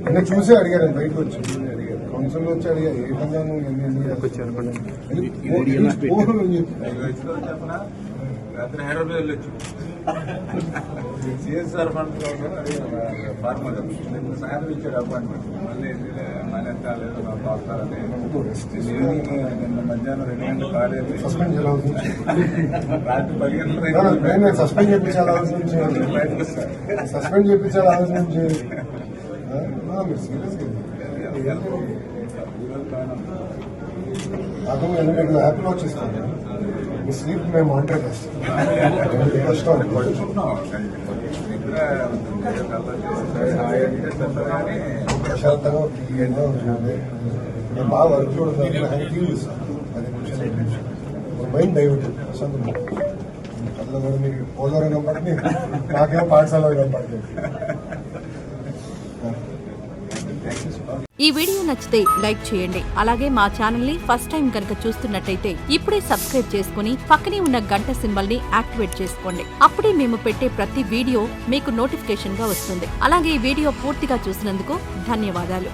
అంటే చూసే అడిగారు బయటకు వచ్చి కౌన్సిల్ వచ్చి అడిగా ఏ విధంగా హైదరాబాద్ వెళ్ళొచ్చు సిఎస్ఆర్ ఫండ్ ఫార్మర్ సాయంత్రం ఇచ్చాడు అపాయింట్మెంట్ మళ్ళీ కాలేదు నాకు వస్తారని నిన్న మధ్యాహ్నం 2 గంటలు కాలేదు సస్పెండ్ చేయాలి రాత్రి 10 గంటలు సస్పెండ్ చేయించాలి బయటకు వస్తారు సస్పెండ్ చేయించాలి హౌస్ నుంచి మీరు సీరియస్ నాకు మీకు యాప్లో వచ్చేస్తాను మీ స్లీప్ మేము మానిటర్ చేస్తాం కష్టం ప్రశాంతంగా క్లియర్గా ఉంటుంది నేను బాగా వర్క్ కూడా టీవీ చూస్తాను 10 నిమిషాలు మైండ్ డైవర్ట్ ప్రశాంతంగా అందులో కూడా మీకు పోలవరం కనపడుతుంది నాకేమో పాఠశాల కనపడుతుంది. ఈ వీడియో నచ్చితే లైక్ చేయండి. అలాగే మా ఛానల్ ని ఫస్ట్ టైం కనుక చూస్తున్నట్టయితే ఇప్పుడే సబ్స్క్రైబ్ చేసుకుని పక్కనే ఉన్న గంట సింబల్ ని యాక్టివేట్ చేసుకోండి. అప్పుడే మేము పెట్టే ప్రతి వీడియో మీకు నోటిఫికేషన్ గా వస్తుంది. అలాగే ఈ వీడియో పూర్తిగా చూసినందుకు ధన్యవాదాలు.